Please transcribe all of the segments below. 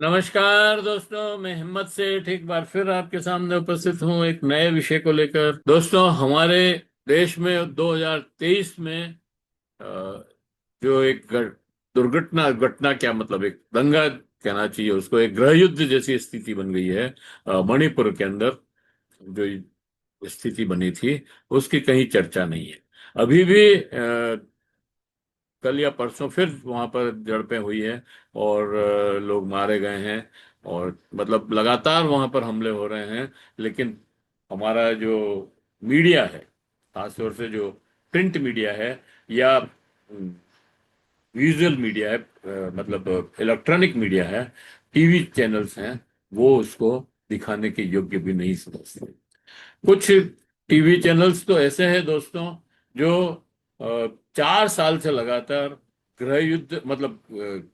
नमस्कार दोस्तों, मैं हिम्मत सेठ एक बार फिर आपके सामने उपस्थित हूँ एक नए विषय को लेकर। दोस्तों, हमारे देश में 2023 में अ, जो एक दुर्घटना घटना क्या मतलब एक दंगा कहना चाहिए उसको, एक गृह युद्ध जैसी स्थिति बन गई है मणिपुर के अंदर। जो स्थिति बनी थी उसकी कहीं चर्चा नहीं है। अभी भी कल या परसों फिर वहां पर झड़पें हुई है और लोग मारे गए हैं। और मतलब लगातार वहां पर हमले हो रहे हैं। लेकिन हमारा जो मीडिया है, खासतौर से जो प्रिंट मीडिया है या विजुअल मीडिया है, मतलब इलेक्ट्रॉनिक मीडिया है, टीवी चैनल्स हैं, वो उसको दिखाने के योग्य भी नहीं समझते। कुछ टीवी चैनल्स तो ऐसे हैं दोस्तों, जो 4 साल से लगातार गृह युद्ध मतलब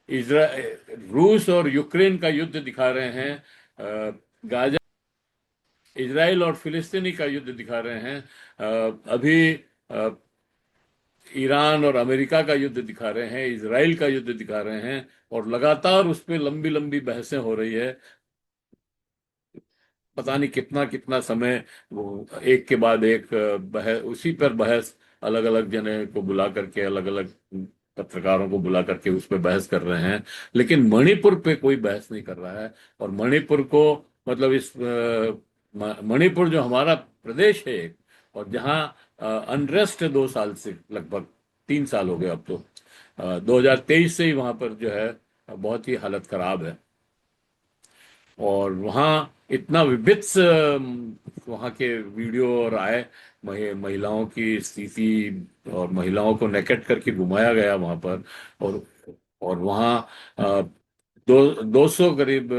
इजरा रूस और यूक्रेन का युद्ध दिखा रहे हैं। गाजा, इजराइल और फिलिस्तीनी का युद्ध दिखा रहे हैं। अभी अ, ईरान और अमेरिका का युद्ध दिखा रहे हैं, इजराइल का युद्ध दिखा रहे हैं। और लगातार उस पर लंबी लंबी बहसें हो रही है। पता नहीं कितना कितना समय वो एक के बाद एक बहस, उसी पर बहस, अलग अलग जने को बुला करके, अलग अलग पत्रकारों को बुला करके उस पर बहस कर रहे हैं। लेकिन मणिपुर पे कोई बहस नहीं कर रहा है। और मणिपुर को मतलब मणिपुर जो हमारा प्रदेश है एक, और जहाँ अनरेस्ट है 2 साल से, लगभग 3 साल हो गए अब तो। 2023 से ही वहां पर जो है बहुत ही हालत खराब है। और वहाँ इतना विभत्स वहाँ के वीडियो और आए, महिलाओं की स्थिति, और महिलाओं को नेकेट करके घुमाया गया वहाँ पर। और वहाँ अ, 200 करीब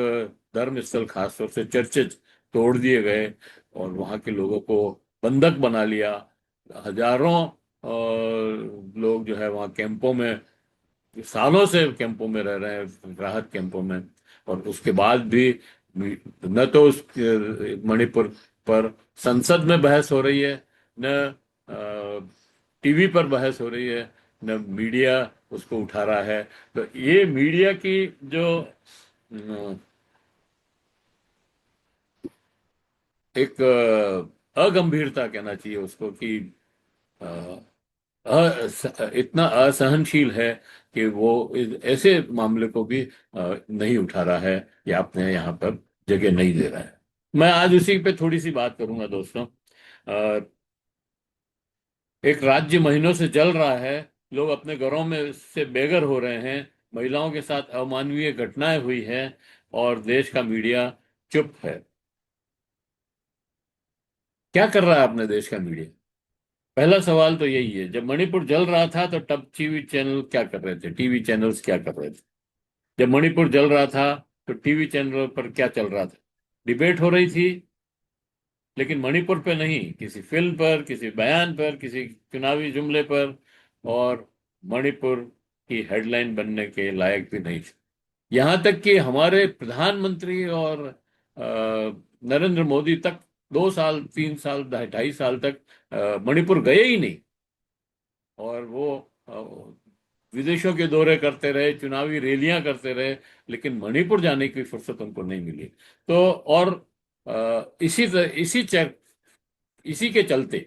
धर्म स्थल, खासतौर से चर्चेज तोड़ दिए गए और वहाँ के लोगों को बंधक बना लिया। हजारों लोग जो है वहाँ कैंपों में, सालों से कैंपों में रह रहे हैं, राहत कैंपों में। और उसके बाद भी न तो उस मणिपुर पर संसद में बहस हो रही है, न टीवी पर बहस हो रही है, न मीडिया उसको उठा रहा है। तो ये मीडिया की जो अ, एक अगंभीरता कहना चाहिए उसको, कि अ, इतना असहनशील है कि वो ऐसे मामले को भी नहीं उठा रहा है या अपने यहाँ पर जगह नहीं दे रहा है। मैं आज उसी पे थोड़ी सी बात करूंगा दोस्तों। अ, एक राज्य महीनों से जल रहा है, लोग अपने घरों में से बेघर हो रहे हैं, महिलाओं के साथ अमानवीय घटनाएं हुई हैं, और देश का मीडिया चुप है। क्या कर रहा है अपने देश का मीडिया? पहला सवाल तो यही है। जब मणिपुर जल रहा था तो तब टीवी चैनल क्या कर रहे थे, टीवी चैनल्स क्या कर रहे थे? जब मणिपुर जल रहा था तो टीवी चैनल पर क्या चल रहा था? डिबेट हो रही थी, लेकिन मणिपुर पे नहीं, किसी फिल्म पर, किसी बयान पर, किसी चुनावी जुमले पर। और मणिपुर की हेडलाइन बनने के लायक भी नहीं थी। यहाँ तक कि हमारे प्रधानमंत्री और नरेंद्र मोदी तक 2 साल, 3 साल, 2.5 साल तक मणिपुर गए ही नहीं। और वो विदेशों के दौरे करते रहे, चुनावी रैलियां करते रहे, लेकिन मणिपुर जाने की फुर्सत उनको नहीं मिली। तो और इसी के चलते,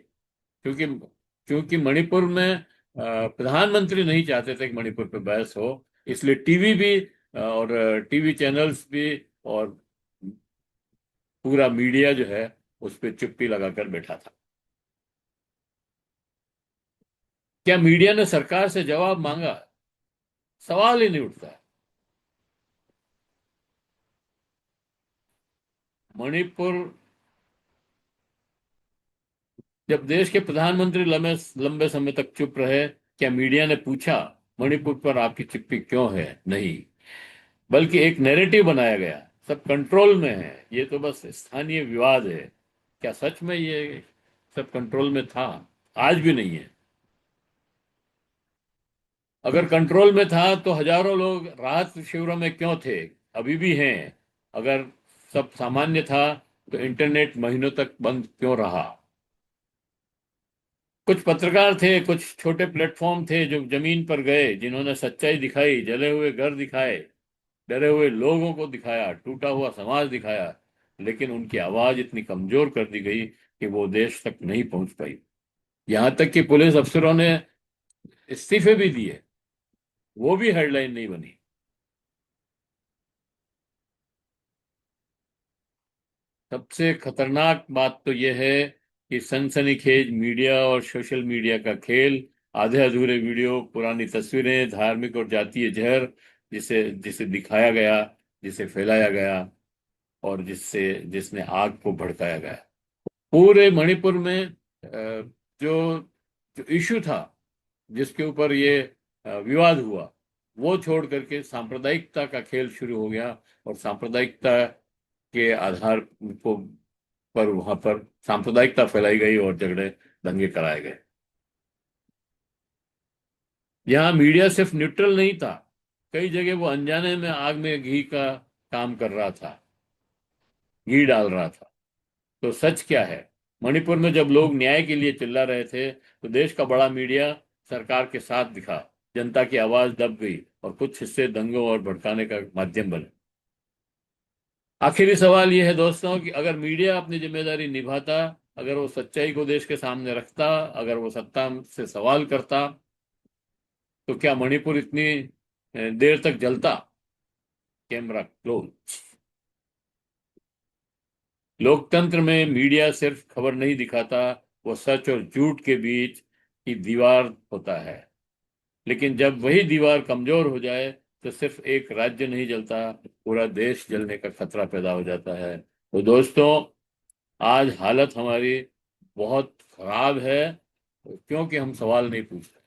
क्योंकि मणिपुर में प्रधानमंत्री नहीं चाहते थे कि मणिपुर पे बहस हो, इसलिए टीवी भी और टीवी चैनल्स भी और पूरा मीडिया जो है उस पर चुप्पी लगाकर बैठा था। क्या मीडिया ने सरकार से जवाब मांगा? सवाल ही नहीं उठता है। मणिपुर, जब देश के प्रधानमंत्री लंबे लंबे समय तक चुप रहे, क्या मीडिया ने पूछा मणिपुर पर आपकी चिप्पी क्यों है? नहीं। बल्कि एक नैरेटिव बनाया गया, सब कंट्रोल में है, ये तो बस स्थानीय विवाद है। क्या सच में ये सब कंट्रोल में था? आज भी नहीं है। अगर कंट्रोल में था तो हजारों लोग राहत शिविरों में क्यों थे? अभी भी हैं। अगर सब सामान्य था तो इंटरनेट महीनों तक बंद क्यों रहा? कुछ पत्रकार थे, कुछ छोटे प्लेटफॉर्म थे जो जमीन पर गए, जिन्होंने सच्चाई दिखाई, जले हुए घर दिखाए। डरे हुए लोगों को दिखाया, टूटा हुआ समाज दिखाया, लेकिन उनकी आवाज इतनी कमजोर कर दी गई कि वो देश तक नहीं पहुंच पाई। यहां तक कि पुलिस अफसरों ने इस्तीफे भी दिए, वो भी हेडलाइन नहीं बनी। सबसे खतरनाक बात तो यह है कि सनसनीखेज मीडिया और सोशल मीडिया का खेल, आधे अधूरे वीडियो, पुरानी तस्वीरें, धार्मिक और जातीय जहर, जिसे जिसे दिखाया गया, जिसे फैलाया गया, और जिसने आग को भड़काया गया। पूरे मणिपुर में जो जो इशू था, जिसके ऊपर ये विवाद हुआ, वो छोड़ करके सांप्रदायिकता का खेल शुरू हो गया, और सांप्रदायिकता के आधार को पर वहां पर सांप्रदायिकता फैलाई गई और झगड़े दंगे कराए गए। यहाँ मीडिया सिर्फ न्यूट्रल नहीं था, कई जगह वो अनजाने में आग में घी का काम कर रहा था, घी डाल रहा था। तो सच क्या है? मणिपुर में जब लोग न्याय के लिए चिल्ला रहे थे, तो देश का बड़ा मीडिया सरकार के साथ दिखा, जनता की आवाज दब गई, और कुछ हिस्से दंगों और भड़काने का माध्यम बने। आखिरी सवाल यह है दोस्तों कि अगर मीडिया अपनी जिम्मेदारी निभाता, अगर वो सच्चाई को देश के सामने रखता, अगर वो सत्ता से सवाल करता, तो क्या मणिपुर इतनी देर तक जलता? Camera close. लोकतंत्र में मीडिया सिर्फ खबर नहीं दिखाता, वो सच और झूठ के बीच की दीवार होता है। लेकिन जब वही दीवार कमजोर हो जाए, तो सिर्फ एक राज्य नहीं जलता, पूरा देश जलने का खतरा पैदा हो जाता है। तो दोस्तों, आज हालत हमारी बहुत खराब है, क्योंकि हम सवाल नहीं पूछ रहे।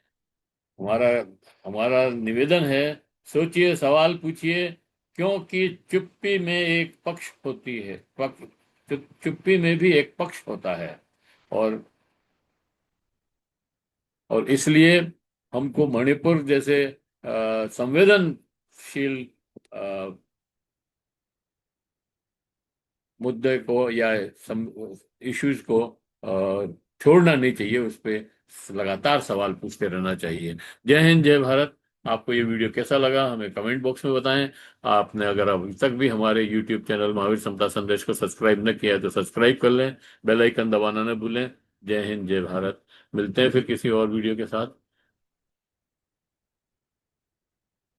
हमारा हमारा निवेदन है, सोचिए, सवाल पूछिए, क्योंकि चुप्पी में एक पक्ष होती है, चुप्पी में भी एक पक्ष होता है। और इसलिए हमको मणिपुर जैसे संवेदनशील मुद्दे को या इश्यूज को छोड़ना नहीं चाहिए, उस पे लगातार सवाल पूछते रहना चाहिए। जय हिंद, जय भारत। आपको ये वीडियो कैसा लगा हमें कमेंट बॉक्स में बताएं। आपने अगर अभी तक भी हमारे यूट्यूब चैनल महावीर समता संदेश को सब्सक्राइब न किया है, तो सब्सक्राइब कर लें, बेल आइकन दबाना न भूलें। जय हिंद, जय भारत। मिलते हैं फिर किसी और वीडियो के साथ।